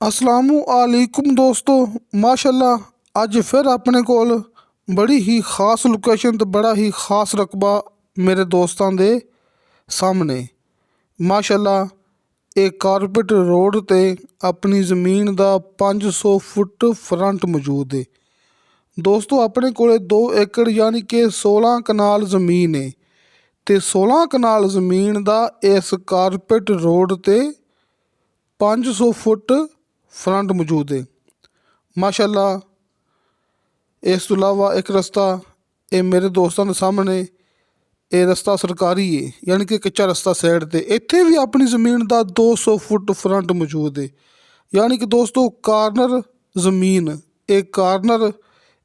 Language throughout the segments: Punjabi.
असलामुअलैकुम दोस्तों, माशाल्लाह अज फिर अपने कोल बड़ी ही खास लोकेशन तो बड़ा ही खास रकबा मेरे दोस्तों के सामने। माशाल्लाह एक कारपेट रोड ते अपनी ज़मीन का 500 फुट फ्रंट मौजूद है। दोस्तों अपने कोले 2 एकड़ यानी कि 16 कनाल ज़मीन है ते 16 कनाल ज़मीन का इस कारपेट रोड ते 500 फुट फ्रंट मौजूद है। माशाल्लाह इस तो इलावा एक रस्ता ये मेरे दोस्तों के सामने ये रस्ता सरकारी है, यानी कि कच्चा रस्ता साइड ते इत्थे भी अपनी ज़मीन का 200 फुट फ्रंट मौजूद है। यानी कि दोस्तों कार्नर ज़मीन, एक कार्नर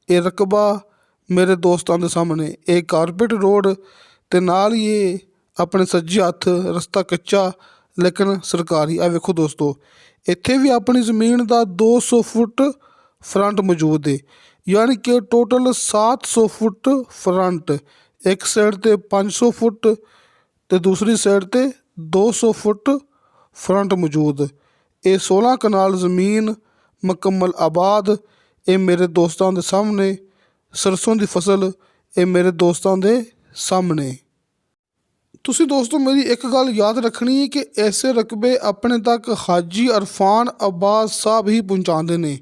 ये रकबा मेरे दोस्तों के सामने एक कारपेट रोड ते नाल ही ये अपने सज्जे हत्थ रस्ता कच्चा लेकिन सरकारी। आ वेखो दोस्तों इत्थे भी अपनी ज़मीन का 200 फुट फ्रंट मौजूद है, यानी कि टोटल 700 फुट फ्रंट। एक साइड ते 500 फुट ते दूसरी साइड ते 200 फुट फ्रंट मौजूद। ये 16 कनाल ज़मीन मुकम्मल आबाद। ये मेरे दोस्तों के सामने सरसों की फसल ये मेरे दोस्तों के सामने। तुसी दोस्तों मेरी एक गल याद रखनी है कि ऐसे रकबे अपने तक हाजी अरफान अब्बास साहब ही पहुँचाते हैं।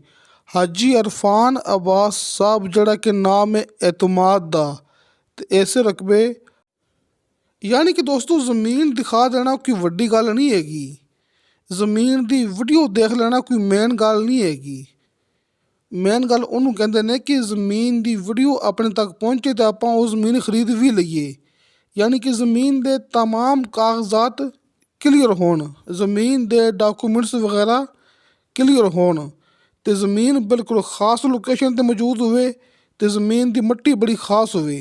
हाजी अरफान अब्बास साहब जड़ा कि नाम है एतमाद दा, ते ऐसे रकबे यानी कि दोस्तों ज़मीन दिखा देना कोई वड्डी गल नहीं हैगी। ज़मीन की वीडियो देख लेना कोई मेन गल नहीं हैगी। मेन गल उन्होंने कहते हैं कि ज़मीन की वीडियो अपने तक पहुँचे तो आप वो ज़मीन खरीद भी लईए, यानी कि ज़मीन के तमाम कागजात क्लीयर होन, ज़मीन के डॉकूमेंट्स वगैरह क्लीयर होन, तो ज़मीन बिल्कुल खास लोकेशन पर मौजूद हुए, तो ज़मीन की मिट्टी बड़ी खास हुए।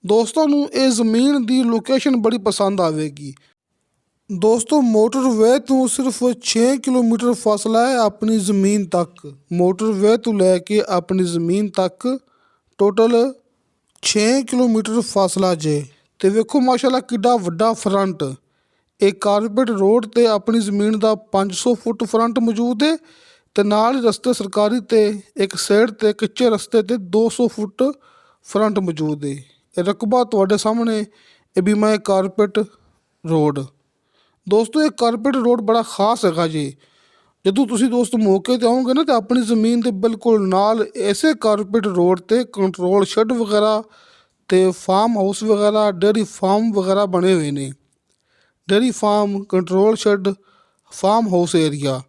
दोस्तों नू ये ज़मीन की लोकेशन बड़ी पसंद आवेगी। दोस्तों मोटरवे तो सिर्फ 6 किलोमीटर फासला है अपनी ज़मीन तक। मोटरवे तो लैके अपनी ज़मीन तक टोटल 6 किलोमीटर फासला जे। तो वेखो माशाल्लाह किड्डा वड्डा फ्रंट। एक कारपेट रोड ते अपनी ज़मीन का 500 फुट फ्रंट मौजूद है, तो नाल रस्ते सरकारी ते एक साइड ते कच्चे रस्ते ते 200 फुट फ्रंट मौजूद है। ये रकबा तुहाडे सामने ये भी मैं कारपेट रोड। दोस्तों ये कारपेट रोड बड़ा खास है जी। ਜਦੋਂ ਤੁਸੀਂ ਦੋਸਤ ਮੌਕੇ ਤੇ ਆਓਗੇ ਨਾ ਤਾਂ ਆਪਣੀ ਜ਼ਮੀਨ ਦੇ ਬਿਲਕੁਲ ਨਾਲ ਐਸੇ ਕਾਰਪੇਟ ਰੋਡ ਤੇ ਕੰਟਰੋਲ ਸ਼ੈੱਡ ਵਗੈਰਾ ਤੇ ਫਾਰਮ ਹਾਊਸ ਵਗੈਰਾ ਡੇਅਰੀ ਫਾਰਮ ਵਗੈਰਾ ਬਣੇ ਹੋਏ ਨੇ। Dairy farm, control shed, farm house area,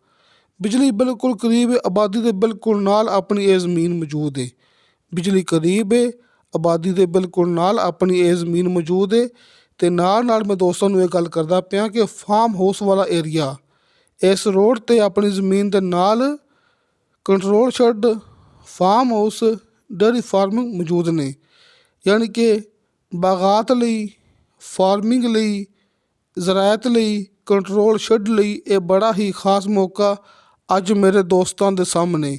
ਬਿਜਲੀ ਬਿਲਕੁਲ ਕਰੀਬ ਹੈ, ਆਬਾਦੀ ਦੇ ਬਿਲਕੁਲ ਨਾਲ ਆਪਣੀ ਇਹ ਜ਼ਮੀਨ ਮੌਜੂਦ ਹੈ। ਬਿਜਲੀ ਕਰੀਬ ਹੈ, ਆਬਾਦੀ ਦੇ ਬਿਲਕੁਲ ਨਾਲ ਆਪਣੀ ਇਹ ਜ਼ਮੀਨ ਮੌਜੂਦ ਹੈ। ਤੇ ਨਾਲ ਮੈਂ ਦੋਸਤਾਂ ਨੂੰ ਇਹ ਗੱਲ ਕਰਦਾ ਪਿਆ ਕਿ ਫਾਰਮ ਹਾਊਸ ਵਾਲਾ ਏਰੀਆ इस रोड ते अपनी ज़मीन के नाल control shed, farm house, dairy farming मौजूद ने, यानी कि बागात लई, फार्मिंग लई, ज़रायत लई, कंट्रोल शैड लई ये बड़ा ही खास मौका अज मेरे दोस्तों के सामने।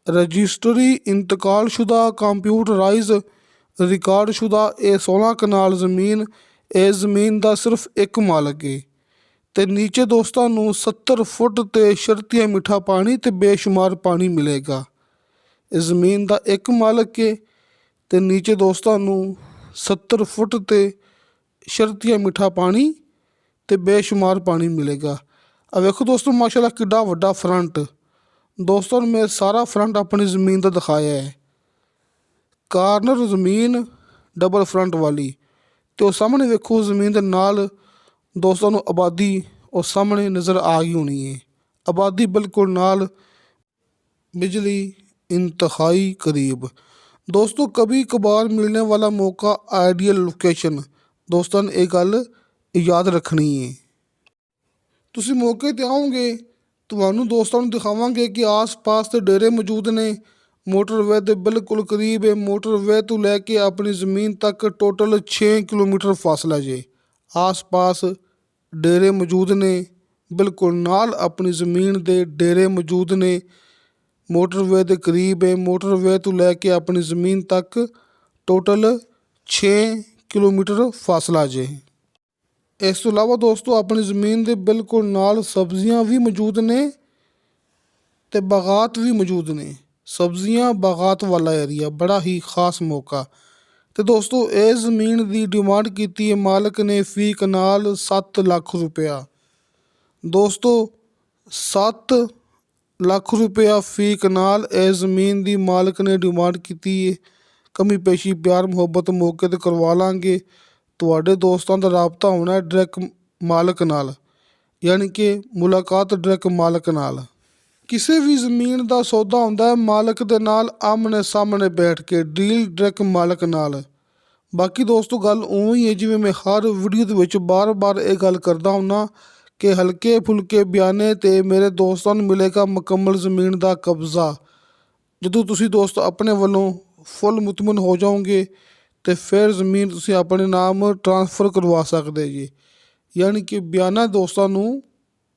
रजिस्ट्री इंतकाल शुदा कंप्यूटराइज रिकॉर्ड शुदा ये 16 कनाल ज़मीन, इस ज़मीन का सिर्फ एक मालक है। ਤੇ ਨੀਚੇ ਦੋਸਤਾਂ ਨੂੰ 70 ਫੁੱਟ ਤੇ ਸ਼ਰਤੀਆ ਮਿੱਠਾ ਪਾਣੀ ਤੇ ਬੇਸ਼ੁਮਾਰ ਪਾਣੀ ਮਿਲੇਗਾ। ਇਸ ਜ਼ਮੀਨ ਦਾ ਇੱਕ ਮਾਲਕ ਹੈ ਤੇ ਨੀਚੇ ਦੋਸਤਾਂ ਨੂੰ 70 ਫੁੱਟ ਤੇ ਸ਼ਰਤੀਆ ਮਿੱਠਾ ਪਾਣੀ ਤੇ ਬੇਸ਼ੁਮਾਰ ਪਾਣੀ ਮਿਲੇਗਾ। ਆ ਵੇਖੋ ਦੋਸਤੋ ਮਾਸ਼ਾਅੱਲਾ ਕਿੱਡਾ ਵੱਡਾ ਫਰੰਟ। ਦੋਸਤੋ ਮੈਂ ਸਾਰਾ ਫਰੰਟ ਆਪਣੀ ਜ਼ਮੀਨ ਦਾ ਦਿਖਾਇਆ ਹੈ। ਕਾਰਨਰ ਜ਼ਮੀਨ ਡਬਲ ਫਰੰਟ ਵਾਲੀ ਤੇ ਉਹ ਸਾਹਮਣੇ ਵੇਖੋ ਜ਼ਮੀਨ ਦੇ ਨਾਲ दोस्तों आबादी और सामने नज़र आ गई होनी है। आबादी बिल्कुल नाल, बिजली इंतहाई करीब। दोस्तों कभी कभार मिलने वाला मौका, आइडियल लोकेशन। दोस्तों ने एक गल याद रखनी है। तुसी मौके ते आओगे ਤੁਹਾਨੂੰ ਦੋਸਤਾਂ ਨੂੰ ਦਿਖਾਵਾਂਗੇ ਕਿ ਆਸ-ਪਾਸ ਤੇ ਡੇਰੇ ਮੌਜੂਦ ਨੇ। ਮੋਟਰਵੇ ਦੇ ਬਿਲਕੁਲ ਕਰੀਬ ਹੈ। ਮੋਟਰਵੇ ਤੋਂ ਲੈ ਕੇ ਆਪਣੀ ਜ਼ਮੀਨ ਤੱਕ ਟੋਟਲ 6 ਕਿਲੋਮੀਟਰ ਫਾਸਲਾ ਜੇ। आस-पास डेरे मौजूद ने, बिल्कुल नाल अपनी ज़मीन के डेरे मौजूद ने। मोटरवे के करीब है। मोटरवे तो लैके अपनी ज़मीन तक टोटल 6 किलोमीटर फासला जे। इस तो इलावा दोस्तों अपनी ज़मीन के बिल्कुल नाल सब्जियां भी मौजूद ने ਤੇ ਬਾਗਾਤ ਵੀ ਮੌਜੂਦ ਨੇ। ਸਬਜ਼ੀਆਂ ਬਾਗਾਤ ਵਾਲਾ ਏਰੀਆ, ਬੜਾ ਹੀ ਖਾਸ ਮੌਕਾ। ਤੇ ਦੋਸਤੋ ਇਹ ਜ਼ਮੀਨ ਦੀ ਡਿਮਾਂਡ ਕੀਤੀ ਹੈ ਮਾਲਕ ਨੇ ਫੀ ਕਨਾਲ 7 ਲੱਖ ਰੁਪਇਆ। ਦੋਸਤੋ 7 ਲੱਖ ਰੁਪਇਆ ਫੀ ਕਨਾਲ ਇਹ ਜ਼ਮੀਨ ਦੀ ਮਾਲਕ ਨੇ ਡਿਮਾਂਡ ਕੀਤੀ ਹੈ। ਕਮੀ ਪੇਸ਼ੀ ਪਿਆਰ ਮੁਹੱਬਤ ਮੌਕੇ 'ਤੇ ਕਰਵਾ ਲਾਂਗੇ। ਤੁਹਾਡੇ ਦੋਸਤਾਂ ਦਾ ਰਾਬਤਾ ਹੋਣਾ ਡਾਇਰੈਕਟ ਮਾਲਕ ਨਾਲ, ਯਾਨੀ ਕਿ ਮੁਲਾਕਾਤ ਡਾਇਰੈਕਟ ਮਾਲਕ ਨਾਲ। ਕਿਸੇ ਵੀ ਜ਼ਮੀਨ ਦਾ ਸੌਦਾ ਹੁੰਦਾ ਹੈ ਮਾਲਕ ਦੇ ਨਾਲ ਆਮਣੇ ਸਾਹਮਣੇ ਬੈਠ ਕੇ, ਡੀਲ ਡਾਇਰੈਕਟ ਮਾਲਕ ਨਾਲ। ਬਾਕੀ ਦੋਸਤੋ ਗੱਲ ਉਵੇਂ ਹੀ ਹੈ ਜਿਵੇਂ ਮੈਂ ਹਰ ਵੀਡੀਓ ਦੇ ਵਿੱਚ ਬਾਰ-ਬਾਰ ਇਹ ਗੱਲ ਕਰਦਾ ਹੁੰਦਾ ਕਿ ਹਲਕੇ ਫੁਲਕੇ ਬਿਆਨੇ ਤੇ ਮੇਰੇ ਦੋਸਤਾਂ ਨੂੰ ਮਿਲੇਗਾ ਮੁਕੰਮਲ ਜ਼ਮੀਨ ਦਾ ਕਬਜ਼ਾ। ਜਦੋਂ ਤੁਸੀਂ ਦੋਸਤ ਆਪਣੇ ਵੱਲੋਂ ਫੁੱਲ ਮੁਤਮਨ ਹੋ ਜਾਓਗੇ ਤੇ ਫਿਰ ਜ਼ਮੀਨ ਤੁਸੀਂ ਆਪਣੇ ਨਾਮ ਟਰਾਂਸਫਰ ਕਰਵਾ ਸਕਦੇ ਜੀ। ਯਾਨੀ ਕਿ ਬਿਆਨਾ ਦੋਸਤਾਂ ਨੂੰ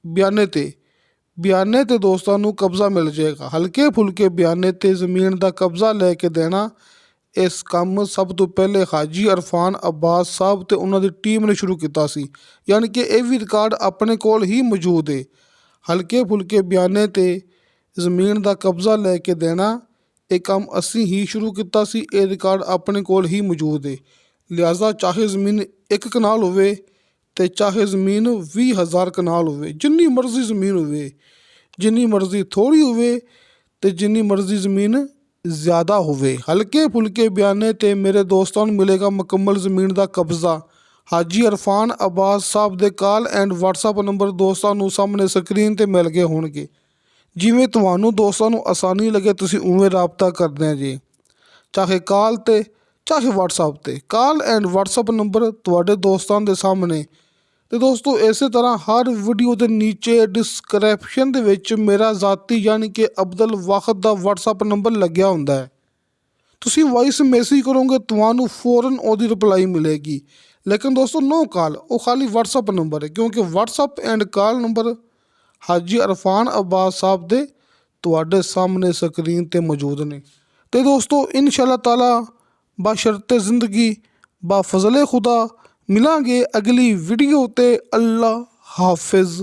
ਬਿਆਨੇ ਤੇ ਦੋਸਤਾਂ ਨੂੰ ਕਬਜ਼ਾ ਮਿਲ ਜਾਏਗਾ। ਹਲਕੇ ਫੁਲਕੇ ਬਿਆਨੇ ਤੇ ਜ਼ਮੀਨ ਦਾ ਕਬਜ਼ਾ ਲੈ ਕੇ ਦੇਣਾ, ਇਸ ਕੰਮ ਸਭ ਤੋਂ ਪਹਿਲੇ ਹਾਜੀ ਅਰਫਾਨ ਅਬਾਸ ਸਾਹਿਬ ਤੇ ਉਹਨਾਂ ਦੀ ਟੀਮ ਨੇ ਸ਼ੁਰੂ ਕੀਤਾ ਸੀ। ਯਾਨੀ ਕਿ ਇਹ ਵੀ ਰਿਕਾਰਡ ਆਪਣੇ ਕੋਲ ਹੀ ਮੌਜੂਦ ਹੈ। ਹਲਕੇ ਫੁਲਕੇ ਬਿਆਨੇ ਤੇ ਜ਼ਮੀਨ ਦਾ ਕਬਜ਼ਾ ਲੈ ਕੇ ਦੇਣਾ, ਇਹ ਕੰਮ ਅਸੀਂ ਹੀ ਸ਼ੁਰੂ ਕੀਤਾ ਸੀ। ਇਹ ਰਿਕਾਰਡ ਆਪਣੇ ਕੋਲ ਹੀ ਮੌਜੂਦ ਹੈ। ਲਿਹਾਜ਼ਾ ਚਾਹੇ ਜ਼ਮੀਨ 1 ਕਨਾਲ ਹੋਵੇ ਤੇ ਚਾਹੇ ਜ਼ਮੀਨ 20,000 ਕਨਾਲ ਹੋਵੇ, ਜਿੰਨੀ ਮਰਜ਼ੀ ਜ਼ਮੀਨ ਹੋਵੇ, ਜਿੰਨੀ ਮਰਜ਼ੀ ਥੋੜ੍ਹੀ ਹੋਵੇ ਤੇ ਜਿੰਨੀ ਮਰਜ਼ੀ ਜ਼ਮੀਨ ਜ਼ਿਆਦਾ ਹੋਵੇ, ਹਲਕੇ ਫੁਲਕੇ ਬਿਆਨੇ ਤੇ ਮੇਰੇ ਦੋਸਤਾਂ ਨੂੰ ਮਿਲੇਗਾ ਮੁਕੰਮਲ ਜ਼ਮੀਨ ਦਾ ਕਬਜ਼ਾ। ਹਾਜੀ ਅਰਫਾਨ ਅਬਾਸ ਸਾਹਿਬ ਦੇ ਕਾਲ ਐਂਡ WhatsApp ਨੰਬਰ ਦੋਸਤਾਂ ਨੂੰ ਸਾਹਮਣੇ ਸਕਰੀਨ 'ਤੇ ਮਿਲ ਗਏ ਹੋਣਗੇ। ਜਿਵੇਂ ਤੁਹਾਨੂੰ ਦੋਸਤਾਂ ਨੂੰ ਆਸਾਨੀ ਲੱਗੇ ਤੁਸੀਂ ਉਵੇਂ ਰਾਬਤਾ ਕਰਦੇ ਆ ਜੀ, ਚਾਹੇ ਕਾਲ 'ਤੇ ਚਾਹੇ WhatsApp 'ਤੇ। ਕਾਲ ਐਂਡ WhatsApp ਨੰਬਰ ਤੁਹਾਡੇ ਦੋਸਤਾਂ ਦੇ ਸਾਹਮਣੇ। ਤੇ ਦੋਸਤੋ ਇਸੇ ਤਰ੍ਹਾਂ ਹਰ ਵੀਡੀਓ ਦੇ ਨੀਚੇ ਡਿਸਕ੍ਰਿਪਸ਼ਨ ਦੇ ਵਿੱਚ ਮੇਰਾ ਜ਼ਾਤੀ ਯਾਨੀ ਕਿ ਅਬਦੁਲ ਵਾਹਿਦ ਦਾ WhatsApp ਨੰਬਰ ਲੱਗਿਆ ਹੁੰਦਾ ਹੈ। ਤੁਸੀਂ ਵੌਇਸ ਮੈਸੇਜ ਕਰੋਗੇ ਤੁਹਾਨੂੰ ਫੌਰਨ ਉਹਦੀ ਰਿਪਲਾਈ ਮਿਲੇਗੀ। ਲੇਕਿਨ ਦੋਸਤੋ ਨੋ ਕਾਲ, ਉਹ ਖਾਲੀ WhatsApp ਨੰਬਰ ਹੈ, ਕਿਉਂਕਿ WhatsApp ਐਂਡ ਕਾਲ ਨੰਬਰ ਹਾਜੀ ਅਰਫਾਨ ਅਬਾਸ ਸਾਹਿਬ ਦੇ ਤੁਹਾਡੇ ਸਾਹਮਣੇ ਸਕਰੀਨ 'ਤੇ ਮੌਜੂਦ ਨੇ। ਤੇ ਦੋਸਤੋ ਇਨਸ਼ਾ ਤਾਲਾ ਬਸ਼ਰਤੇ ਜ਼ਿੰਦਗੀ ਬਾ ਫਜ਼ਲੇ ਖੁਦਾ ਮਿਲਾਂਗੇ ਅਗਲੀ ਵੀਡੀਓ ਤੇ। ਅੱਲਾ ਹਾਫਿਜ਼।